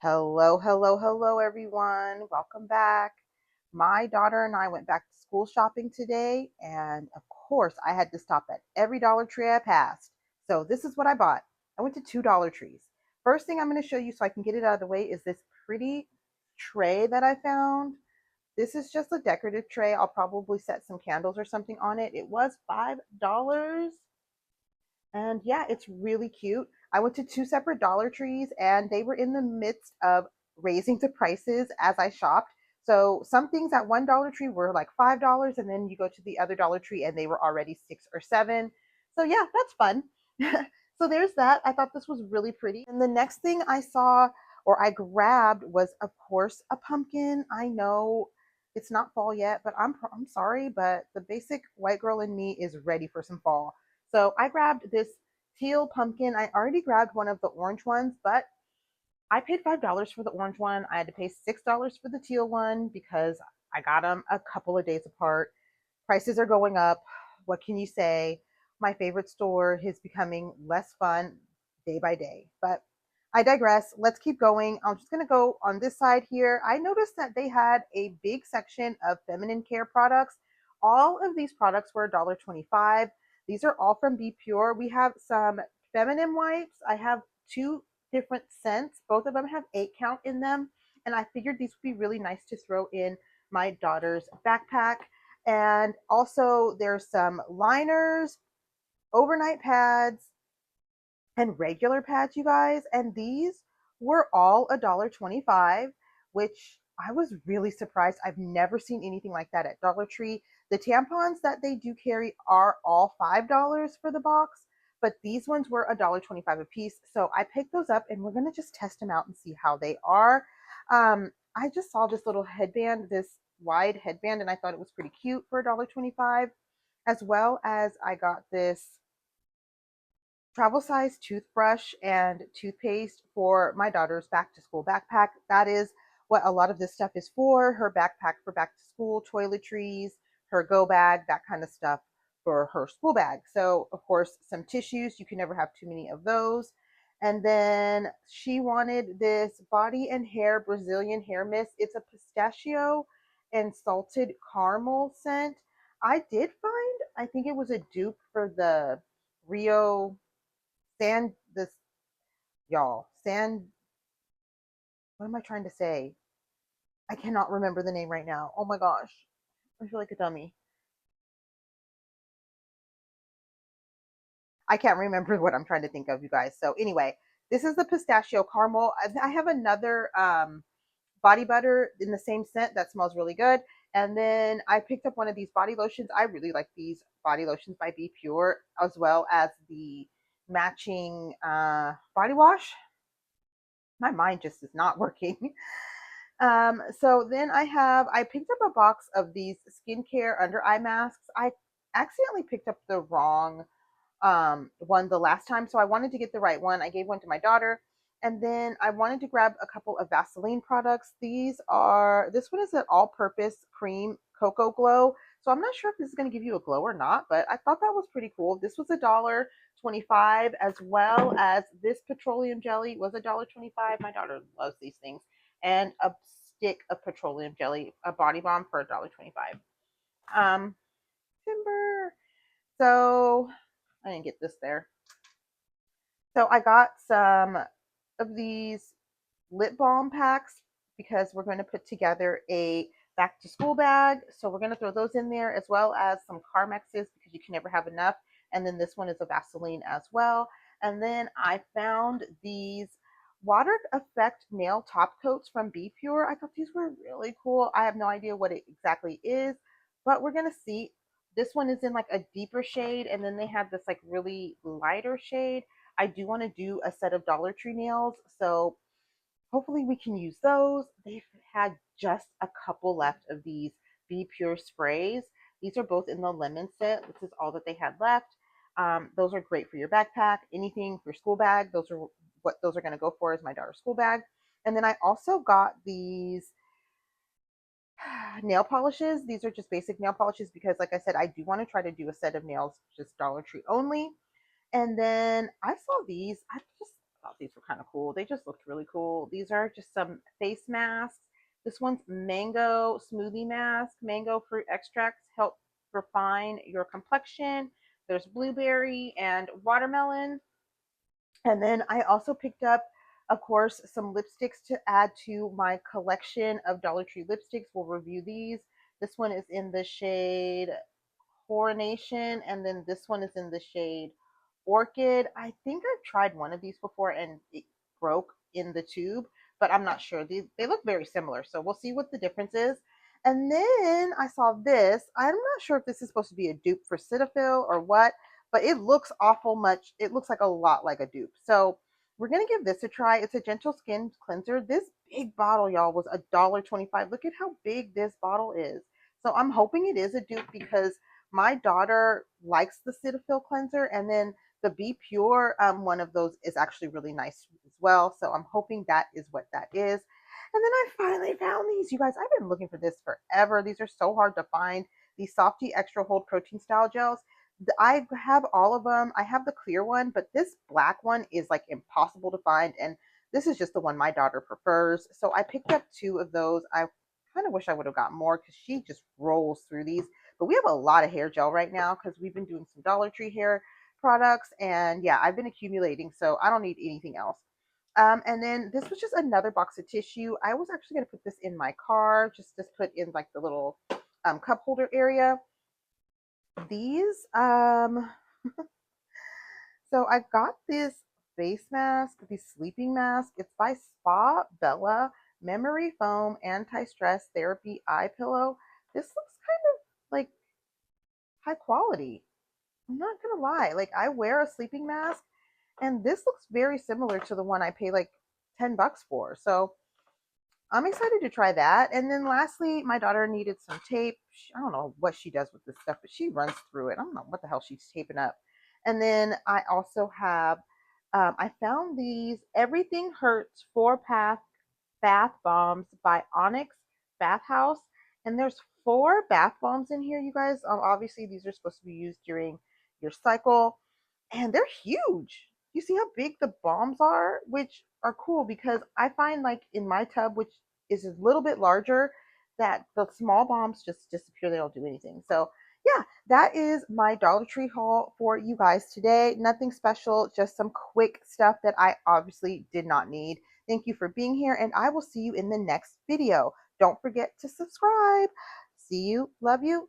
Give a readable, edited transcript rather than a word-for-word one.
Hello, hello, hello, everyone. Welcome back. My daughter and I went back to school shopping today, and of course, I had to stop at every Dollar Tree I passed. So, this is what I bought. I went to two Dollar Trees. First thing I'm going to show you so I can get it out of the way is this pretty tray that I found. This is just a decorative tray. I'll probably set some candles or something on it. It was $5. And yeah, it's really cute. I went to two separate Dollar Trees and they were in the midst of raising the prices as I shopped. So some things at one Dollar Tree were like $5, and then you go to the other Dollar Tree and they were already 6 or 7. So yeah, that's fun. So there's that. I thought this was really pretty. And the next thing I saw or I grabbed was, of course, a pumpkin. I know it's not fall yet, but I'm sorry, but the basic white girl in me is ready for some fall. So I grabbed this teal pumpkin. I already grabbed one of the orange ones, but I paid $5 for the orange one. I had to pay $6 for the teal one because I got them a couple of days apart. Prices are going up. What can you say? My favorite store is becoming less fun day by day. But I digress. Let's keep going. I'm just going to go on this side here. I noticed that they had a big section of feminine care products. All of these products were $1.25. These are all from Be Pure. We have some feminine wipes. I have two different scents. Both of them have 8 count in them. And I figured these would be really nice to throw in my daughter's backpack. And also, there's some liners, overnight pads, and regular pads, you guys. And these were all $1.25, which I was really surprised. I've never seen anything like that at Dollar Tree. The tampons that they do carry are all $5 for the box, but these ones were $1.25 a piece. So I picked those up and we're going to just test them out and see how they are. I just saw this little headband, this wide headband, and I thought it was pretty cute for $1.25, as well as I got this travel size toothbrush and toothpaste for my daughter's back to school backpack. That is what a lot of this stuff is for, her backpack for back to school, toiletries, her go bag, that kind of stuff for her school bag. So, of course, some tissues. You can never have too many of those. And then she wanted this body and hair Brazilian hair mist. It's a pistachio and salted caramel scent. I did find, I think it was a dupe for the Rio Sand, this, y'all, Sand, what am I trying to say? I cannot remember the name right now. Oh my gosh. I feel like a dummy. I can't remember what I'm trying to think of, you guys. So anyway, this is the pistachio caramel. I have another body butter in the same scent that smells really good. And then I picked up one of these body lotions. I really like these body lotions by Be Pure, as well as the matching body wash. My mind just is not working. So then I picked up a box of these skincare under eye masks. I accidentally picked up the wrong one the last time, so I wanted to get the right one. I gave one to my daughter, and then I wanted to grab a couple of Vaseline products. This one is an all-purpose cream cocoa glow. So I'm not sure if this is going to give you a glow or not, but I thought that was pretty cool. This was $1.25, as well as this petroleum jelly was $1.25. My daughter loves these things, and a stick of petroleum jelly, a body balm for $1.25. Timber. So I didn't get this there. So I got some of these lip balm packs because we're going to put together a back to school bag. So we're going to throw those in there, as well as some Carmexes because you can never have enough. And then this one is a Vaseline as well. And then I found these water effect nail top coats from Be Pure. I thought these were really cool. I have no idea what it exactly is, but we're going to see. This one is in like a deeper shade, and then they have this like really lighter shade. I do want to do a set of Dollar Tree nails, so hopefully we can use those. They've had just a couple left of these Be Pure sprays. These are both in the lemon scent. This is all that they had left. Those are great for your backpack, anything for school bag. Those are what those are going to go for, is my daughter's school bag. And then I also got these nail polishes. These are just basic nail polishes because, like I said, I do want to try to do a set of nails just Dollar Tree only. And then I saw these. I just these were kind of cool. They just looked really cool. These are just some face masks. This one's mango smoothie mask. Mango fruit extracts help refine your complexion. There's blueberry and watermelon. And then I also picked up, of course, some lipsticks to add to my collection of Dollar Tree lipsticks. We'll review these. This one is in the shade Coronation, and then this one is in the shade Orchid. I think I've tried one of these before and it broke in the tube, but I'm not sure. They look very similar, so we'll see what the difference is. And then I saw this. I'm not sure if this is supposed to be a dupe for Cetaphil or what, but it looks awful much. It looks like a lot like a dupe. So we're gonna give this a try. It's a gentle skin cleanser. This big bottle, y'all, was $1.25. Look at how big this bottle is. So I'm hoping it is a dupe because my daughter likes the Cetaphil cleanser, and then the Be Pure, one of those is actually really nice as well. So I'm hoping that is what that is. And then I finally found these. You guys, I've been looking for this forever. These are so hard to find. These Softy Extra Hold Protein Style Gels. I have all of them. I have the clear one, but this black one is like impossible to find. And this is just the one my daughter prefers. So I picked up two of those. I kind of wish I would have got more because she just rolls through these. But we have a lot of hair gel right now because we've been doing some Dollar Tree hair products. And yeah, I've been accumulating, so I don't need anything else. And then this was just another box of tissue. I was actually going to put this in my car, just put in like the little cup holder area. These, so I got this face mask, this sleeping mask. It's by Spa Bella Memory Foam Anti-Stress Therapy Eye Pillow. This looks kind of like high quality. I'm not gonna lie. Like I wear a sleeping mask and this looks very similar to the one I pay like $10 for. So I'm excited to try that. And then lastly, my daughter needed some tape. I don't know what she does with this stuff, but she runs through it. I don't know what the hell she's taping up. And then I also have, I found these Everything Hurts 4-Path Bath Bombs by Onyx Bath House. And there's 4 bath bombs in here, you guys. Obviously, these are supposed to be used during your cycle, and they're huge. You see how big the bombs are, which are cool because I find like in my tub, which is a little bit larger, that the small bombs just disappear. They don't do anything. So yeah, that is my Dollar Tree haul for you guys today. Nothing special, just some quick stuff that I obviously did not need. Thank you for being here, and I will see you in the next video. Don't forget to subscribe. See you. Love you.